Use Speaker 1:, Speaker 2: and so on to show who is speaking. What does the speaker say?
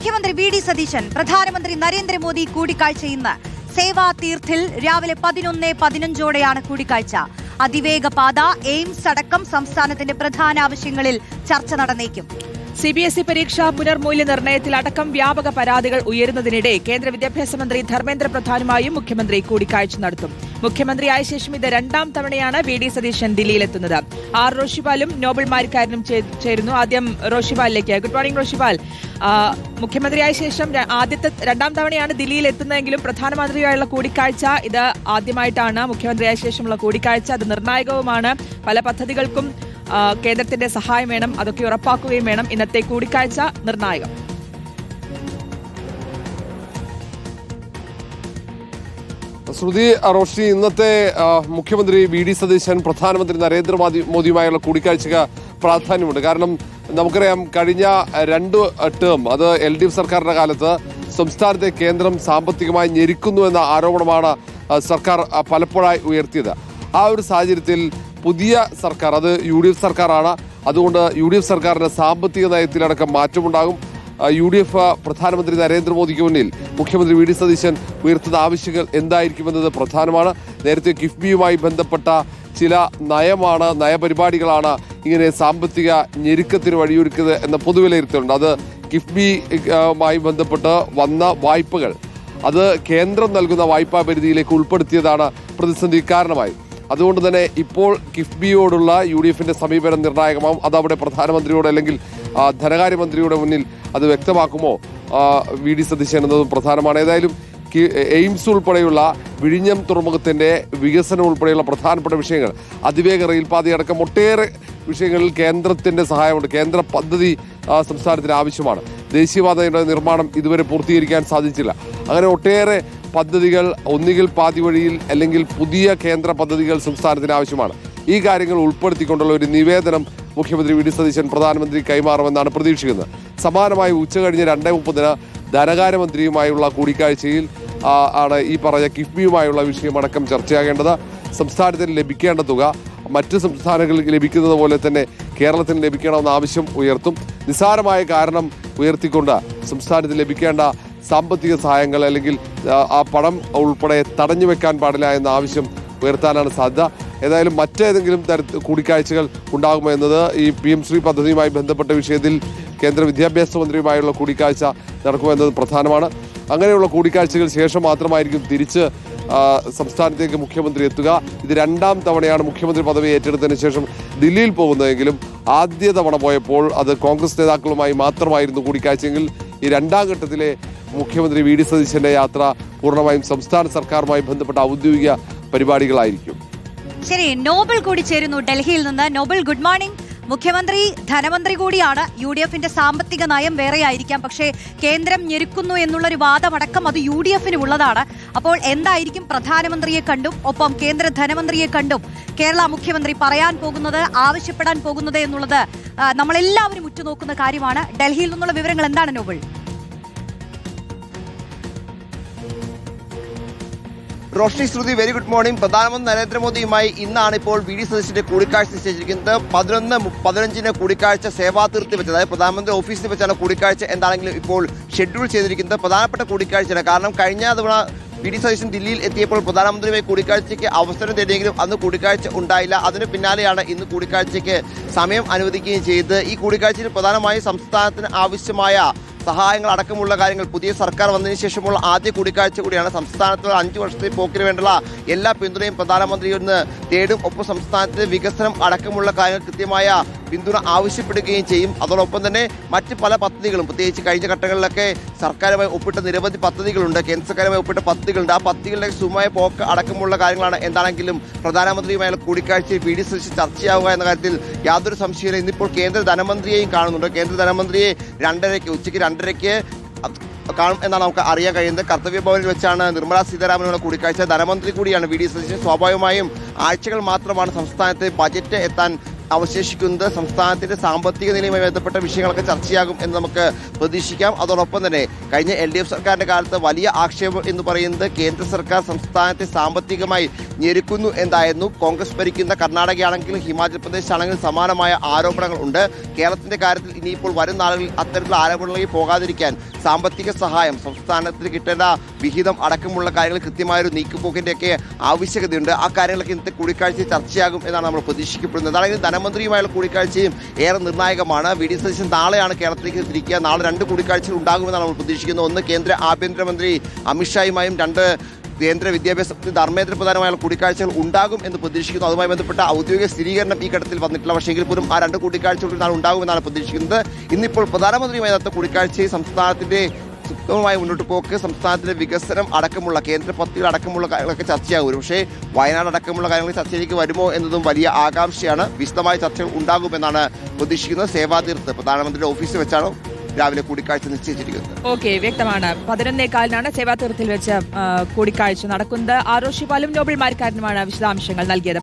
Speaker 1: മുഖ്യമന്ത്രി V D Satheesan പ്രധാനമന്ത്രി നരേന്ദ്രമോദി കൂടിക്കാഴ്ച ഇന്ന്. സേവാ തീർത്ഥിൽ രാവിലെ 11:15 കൂടിക്കാഴ്ച. അതിവേഗ പാത, എയിംസ് അടക്കം സംസ്ഥാനത്തിന്റെ പ്രധാന ആവശ്യങ്ങളിൽ ചർച്ച നടന്നേക്കും.
Speaker 2: CBSE പരീക്ഷാ പുനർമൂല്യനിർണ്ണയത്തിൽ അടക്കം വ്യാപക പരാതികൾ ഉയരുന്നതിനിടെ കേന്ദ്ര വിദ്യാഭ്യാസ മന്ത്രി ധർമ്മേന്ദ്ര പ്രധാനുമായും മുഖ്യമന്ത്രി കൂടിക്കാഴ്ച നടത്തും. മുഖ്യമന്ത്രിയായ ശേഷം ഇത് 2ാം തവണയാണ് വി ഡി സതീശൻ ദില്ലിയിലെത്തുന്നത്. ആർ റോഷിപാലും നോബൽ മാരിക്കാരനും ചേരുന്നു. ആദ്യം റോഷിപാലിലേക്ക്. Good morning Roshipal. മുഖ്യമന്ത്രിയായ ശേഷം 2ാം തവണയാണ് ദില്ലിയിൽ എത്തുന്നതെങ്കിലും പ്രധാനമന്ത്രിയുമായുള്ള കൂടിക്കാഴ്ച ഇത് ആദ്യമായിട്ടാണ്. മുഖ്യമന്ത്രിയായ ശേഷമുള്ള കൂടിക്കാഴ്ച അത് നിർണായകവുമാണ്. പല പദ്ധതികൾക്കും കേന്ദ്രത്തിന്റെ സഹായം വേണം, അതൊക്കെ ഉറപ്പാക്കുകയും വേണം. ഇന്നത്തെ കൂടിക്കാഴ്ച നിർണായകം.
Speaker 3: ശ്രുതി, റോഷി, ഇന്നത്തെ മുഖ്യമന്ത്രി വി ഡി സതീശൻ പ്രധാനമന്ത്രി നരേന്ദ്രമോദിയുമായുള്ള കൂടിക്കാഴ്ചയ്ക്ക് പ്രാധാന്യമുണ്ട്. കാരണം നമുക്കറിയാം, കഴിഞ്ഞ 2 ടേം അത് LDF സർക്കാരിന്റെ കാലത്ത് സംസ്ഥാനത്തെ കേന്ദ്രം സാമ്പത്തികമായി ഞെരുക്കുന്നു എന്ന ആരോപണമാണ് സർക്കാർ പലപ്പോഴായി ഉയർത്തിയത്. ആ ഒരു സാഹചര്യത്തിൽ പുതിയ സർക്കാർ, അത് UDF സർക്കാരാണ്. അതുകൊണ്ട് UDF സർക്കാരിന്റെ സാമ്പത്തിക നയത്തിലടക്കം മാറ്റമുണ്ടാകും. UDF പ്രധാനമന്ത്രി നരേന്ദ്രമോദിക്ക് മുന്നിൽ മുഖ്യമന്ത്രി വി ഡി സതീശൻ ഉയർത്തുന്ന ആവശ്യങ്ങൾ എന്തായിരിക്കുമെന്നത് പ്രധാനമാണ്. നേരത്തെ കിഫ്ബിയുമായി ബന്ധപ്പെട്ട ചില നയപരിപാടികളാണ് ഇങ്ങനെ സാമ്പത്തിക ഞെരുക്കത്തിന് വഴിയൊരുക്കുന്നത് എന്ന പൊതുവിലയിരുത്തലുണ്ട്. അത് കിഫ്ബിയുമായി ബന്ധപ്പെട്ട് വന്ന വായ്പകൾ അത് കേന്ദ്രം നൽകുന്ന വായ്പാ പരിധിയിലേക്ക് ഉൾപ്പെടുത്തിയതാണ് പ്രതിസന്ധി കാരണമായി. അതുകൊണ്ട് തന്നെ ഇപ്പോൾ കിഫ്ബിയോടുള്ള UDFന്റെ സമീപനം നിർണായകമാവും. അതവിടെ പ്രധാനമന്ത്രിയോട് അല്ലെങ്കിൽ ധനകാര്യമന്ത്രിയുടെ മുന്നിൽ അത് വ്യക്തമാക്കുമോ വി ഡി സതീശൻ എന്നതും പ്രധാനമാണ്. ഏതായാലും എയിംസ് ഉൾപ്പെടെയുള്ള വിഴിഞ്ഞം തുറമുഖത്തിന്റെ വികസനം ഉൾപ്പെടെയുള്ള പ്രധാനപ്പെട്ട വിഷയങ്ങൾ, അതിവേഗ റെയിൽപാതയടക്കം ഒട്ടേറെ വിഷയങ്ങളിൽ കേന്ദ്രത്തിന്റെ സഹായമുണ്ട്. കേന്ദ്ര പദ്ധതി സംസ്ഥാനത്തിന് ആവശ്യമാണ്. ദേശീയപാതയുടെ നിർമ്മാണം ഇതുവരെ പൂർത്തീകരിക്കാൻ സാധിച്ചില്ല. അങ്ങനെ ഒട്ടേറെ പദ്ധതികൾ ഒന്നുകിൽ പാതി വഴിയിൽ അല്ലെങ്കിൽ പുതിയ കേന്ദ്ര പദ്ധതികൾ സംസ്ഥാനത്തിന് ആവശ്യമാണ്. ഈ കാര്യങ്ങൾ ഉൾപ്പെടുത്തിക്കൊണ്ടുള്ള ഒരു നിവേദനം മുഖ്യമന്ത്രി വി ഡി സതീശൻ പ്രധാനമന്ത്രി കൈമാറുമെന്നാണ് പ്രതീക്ഷിക്കുന്നത്. സമാനമായി ഉച്ചകഴിഞ്ഞ് 2:30 ധനകാര്യമന്ത്രിയുമായുള്ള കൂടിക്കാഴ്ചയിൽ ആണ് ഈ പറഞ്ഞ കിഫ്ബിയുമായുള്ള വിഷയമടക്കം ചർച്ചയാകേണ്ടത്. സംസ്ഥാനത്തിന് ലഭിക്കേണ്ട തുക മറ്റ് സംസ്ഥാനങ്ങളിൽ ലഭിക്കുന്നത് പോലെ തന്നെ കേരളത്തിന് ലഭിക്കണമെന്ന ആവശ്യം ഉയർത്തും. നിസ്സാരമായ കാരണം ഉയർത്തിക്കൊണ്ട് സംസ്ഥാനത്തിന് ലഭിക്കേണ്ട സാമ്പത്തിക സഹായങ്ങൾ അല്ലെങ്കിൽ ആ പണം ഉൾപ്പെടെ തടഞ്ഞു വെക്കാൻ പാടില്ല എന്ന ആവശ്യം ഉയർത്താനാണ് സാധ്യത. ഏതായാലും മറ്റേതെങ്കിലും തരത്തിൽ കൂടിക്കാഴ്ചകൾ ഉണ്ടാകുമോ എന്നത് ഈ PM ശ്രീ പദ്ധതിയുമായി ബന്ധപ്പെട്ട വിഷയത്തിൽ കേന്ദ്ര വിദ്യാഭ്യാസ മന്ത്രിയുമായുള്ള കൂടിക്കാഴ്ച നടക്കുമെന്നത് പ്രധാനമാണ്. അങ്ങനെയുള്ള കൂടിക്കാഴ്ചകൾ ശേഷം മാത്രമായിരിക്കും തിരിച്ച് സംസ്ഥാനത്തേക്ക് മുഖ്യമന്ത്രി എത്തുക. ഇത് 2ാം തവണയാണ് മുഖ്യമന്ത്രി പദവി ഏറ്റെടുത്തതിന് ശേഷം ദില്ലിയിൽ പോകുന്നതെങ്കിലും ആദ്യ തവണ പോയപ്പോൾ അത് കോൺഗ്രസ് നേതാക്കളുമായി മാത്രമായിരുന്നു കൂടിക്കാഴ്ചയെങ്കിൽ ഈ 2ാം ഘട്ടത്തിലെ മുഖ്യമന്ത്രി വി ഡി സതീശന്റെ യാത്ര പൂർണ്ണമായും സംസ്ഥാന സർക്കാരുമായി ബന്ധപ്പെട്ട ഔദ്യോഗിക പരിപാടികളായിരിക്കും.
Speaker 1: ശരി, നോബൽ കൂടി ചേരുന്നു ഡൽഹിയിൽ നിന്ന്. Nobel, good morning. മുഖ്യമന്ത്രി ധനമന്ത്രി കൂടിയാണ്. UDFന്റെ സാമ്പത്തിക നയം വേറെ ആയിരിക്കാം, പക്ഷേ കേന്ദ്രം ഞെരുക്കുന്നു എന്നുള്ളൊരു വാദമടക്കം അത് UDFന് ഉള്ളതാണ്. അപ്പോൾ എന്തായിരിക്കും പ്രധാനമന്ത്രിയെ കണ്ടും ഒപ്പം കേന്ദ്ര ധനമന്ത്രിയെ കണ്ടും കേരള മുഖ്യമന്ത്രി പറയാൻ പോകുന്നത്, ആവശ്യപ്പെടാൻ പോകുന്നത് എന്നുള്ളത് നമ്മളെല്ലാവരും ഉറ്റുനോക്കുന്ന കാര്യമാണ്. ഡൽഹിയിൽ നിന്നുള്ള വിവരങ്ങൾ എന്താണ് നോബൽ?
Speaker 4: റോഷ്നി, ശ്രുതി, വെരി ഗുഡ് മോർണിംഗ്. പ്രധാനമന്ത്രി നരേന്ദ്രമോദിയുമായി ഇന്നാണ് ഇപ്പോൾ വി ഡി സതീശന്റെ കൂടിക്കാഴ്ച നിശ്ചയിച്ചിരിക്കുന്നത്. 11:15 കൂടിക്കാഴ്ച സേവാതീർത്തി വെച്ച്, അതായത് പ്രധാനമന്ത്രി ഓഫീസിൽ വെച്ചാണ് കൂടിക്കാഴ്ച എന്താണെങ്കിലും ഇപ്പോൾ ഷെഡ്യൂൾ ചെയ്തിരിക്കുന്നത്. പ്രധാനപ്പെട്ട കൂടിക്കാഴ്ചയാണ്. കാരണം കഴിഞ്ഞ തവണ വി ഡി സതീശൻ ദില്ലിയിൽ എത്തിയപ്പോൾ പ്രധാനമന്ത്രിയുമായി കൂടിക്കാഴ്ചയ്ക്ക് അവസരം തേടിയെങ്കിലും അന്ന് കൂടിക്കാഴ്ച ഉണ്ടായില്ല. അതിന് പിന്നാലെയാണ് ഇന്ന് കൂടിക്കാഴ്ചയ്ക്ക് സമയം അനുവദിക്കുകയും ചെയ്തത്. ഈ കൂടിക്കാഴ്ചയിൽ പ്രധാനമായും സംസ്ഥാനത്തിന് ആവശ്യമായ സഹായങ്ങൾ അടക്കമുള്ള കാര്യങ്ങൾ, പുതിയ സർക്കാർ വന്നതിന് ശേഷമുള്ള ആദ്യ കൂടിക്കാഴ്ച കൂടിയാണ്. സംസ്ഥാനത്തുള്ള 5 വർഷത്തെ പോക്കിന് വേണ്ടുള്ള എല്ലാ പിന്തുണയും പ്രധാനമന്ത്രി ഒന്ന് തേടും. ഒപ്പം സംസ്ഥാനത്തെ വികസനം അടക്കമുള്ള കാര്യങ്ങൾ കൃത്യമായ പിന്തുണ ആവശ്യപ്പെടുകയും ചെയ്യും. അതോടൊപ്പം തന്നെ മറ്റ് പല പദ്ധതികളും, പ്രത്യേകിച്ച് കഴിഞ്ഞ ഘട്ടങ്ങളിലൊക്കെ സർക്കാരുമായി ഒപ്പിട്ട നിരവധി പദ്ധതികളുണ്ട്, കേന്ദ്ര സർക്കാരുമായി ഒപ്പിട്ട പദ്ധതികളുണ്ട്. ആ പദ്ധതികളുടെ സുമായ പോക്ക് അടക്കമുള്ള കാര്യങ്ങളാണ് എന്താണെങ്കിലും പ്രധാനമന്ത്രിയുമായുള്ള കൂടിക്കാഴ്ചയിൽ വി ഡി സതീശൻ ചർച്ചയാവുക എന്ന കാര്യത്തിൽ യാതൊരു സംശയമില്ല. ഇന്നിപ്പോൾ കേന്ദ്ര ധനമന്ത്രിയെയും കാണുന്നുണ്ട്. കേന്ദ്ര ധനമന്ത്രിയെ ഉച്ചയ്ക്ക് 2:30 കാണും എന്നാണ് നമുക്ക് അറിയാൻ കഴിയുന്നത്. കർത്തവ്യ ഭവനിൽ വെച്ചാണ് നിർമ്മലാ സീതാരാമനുള്ള കൂടിക്കാഴ്ച. ധനമന്ത്രി കൂടിയാണ് വി ഡി സതീശൻ. സ്വാഭാവികമായും ആഴ്ചകൾ മാത്രമാണ് സംസ്ഥാനത്തെ ബജറ്റ് എത്താൻ അവശേഷിക്കുന്നത് സംസ്ഥാനത്തിന്റെ സാമ്പത്തിക നിലയുമായി ബന്ധപ്പെട്ട വിഷയങ്ങളൊക്കെ ചർച്ചയാകും എന്ന് നമുക്ക് പ്രതീക്ഷിക്കാം. അതോടൊപ്പം തന്നെ കഴിഞ്ഞ LDF സർക്കാരിന്റെ കാലത്ത് വലിയ ആക്ഷേപം എന്ന് പറയുന്നത് കേന്ദ്ര സർക്കാർ സംസ്ഥാനത്തെ സാമ്പത്തികമായി ഞെരുക്കുന്നു എന്തായിരുന്നു. കോൺഗ്രസ് ഭരിക്കുന്ന കർണാടകയാണെങ്കിലും ഹിമാചൽ പ്രദേശ് ആണെങ്കിലും സമാനമായ ആരോപണങ്ങൾ ഉണ്ട്. കേരളത്തിന്റെ കാര്യത്തിൽ ഇനിയിപ്പോൾ വരും നാളുകളിൽ അത്തരത്തിലുള്ള ആരോപണങ്ങളിലേക്ക് പോകാതിരിക്കാൻ സാമ്പത്തിക സഹായം, സംസ്ഥാനത്തിന് കിട്ടേണ്ട വിഹിതം അടക്കമുള്ള കാര്യങ്ങൾ കൃത്യമായൊരു നീക്കുപോക്കിന്റെയൊക്കെ ആവശ്യകതയുണ്ട്. ആ കാര്യങ്ങളൊക്കെ ഇന്നത്തെ കൂടിക്കാഴ്ചയിൽ ചർച്ചയാകും എന്നാണ് നമ്മൾ പ്രതീക്ഷിക്കപ്പെടുന്നത്. അതായത് ധനമന്ത്രിയുമായുള്ള കൂടിക്കാഴ്ചയും ഏറെ നിർണായകമാണ്. VD സതീശൻ നാളെയാണ് കേരളത്തിലേക്ക് തിരിക്കുക. നാളെ 2 കൂടിക്കാഴ്ചകൾ ഉണ്ടാകുമെന്നാണ് നമ്മൾ പ്രതീക്ഷിക്കുന്നത്. ഒന്ന് കേന്ദ്ര ആഭ്യന്തരമന്ത്രി അമിത്ഷായുമായും, 2 കേന്ദ്ര വിദ്യാഭ്യാസ മന്ത്രി ധർമ്മേന്ദ്ര പ്രധാനുമായുള്ള കൂടിക്കാഴ്ചകൾ ഉണ്ടാകും എന്ന് പ്രതീക്ഷിക്കുന്നു. അതുമായി ബന്ധപ്പെട്ട ഔദ്യോഗിക സ്ഥിരീകരണം ഈ ഘട്ടത്തിൽ വന്നിട്ടില്ല. പക്ഷേ എങ്കിൽ പോലും ആ 2 കൂടിക്കാഴ്ചകൾ നാളെ ഉണ്ടാകുമെന്നാണ് പ്രതീക്ഷിക്കുന്നത്. ഇന്നിപ്പോൾ പ്രധാനമന്ത്രിയുമായി നടത്ത കൂടിക്കാഴ്ചയിൽ സംസ്ഥാനത്തിന്റെ സുഗമമായ മുന്നോട്ട് പോക്ക്, സംസ്ഥാനത്തിന്റെ വികസനം അടക്കമുള്ള കേന്ദ്ര പദ്ധതികൾ അടക്കമുള്ള കാര്യങ്ങളൊക്കെ ചർച്ചയാകും. പക്ഷേ വയനാട് അടക്കമുള്ള കാര്യങ്ങൾ ചർച്ചയിലേക്ക് വരുമോ എന്നതും വലിയ ആകാംക്ഷയാണ്. വിശദമായ ചർച്ചകൾ ഉണ്ടാകുമെന്നാണ് പ്രതീക്ഷിക്കുന്നത്. സേവാതീർത്ത് പ്രധാനമന്ത്രിയുടെ ഓഫീസിൽ വെച്ചാണ് രാവിലെ കൂടിക്കാഴ്ച നിശ്ചയിച്ചിരിക്കുന്നത്.
Speaker 2: ഓക്കെ, വ്യക്തമാണ്. 11:15 സേവാതീർത്ഥത്തിൽ വെച്ച് കൂടിക്കാഴ്ച നടക്കുന്നത്. ആരോഷി പാലും നോബൽ മാർക്കാരനുമാണ് വിശദാംശങ്ങൾ നൽകിയത്.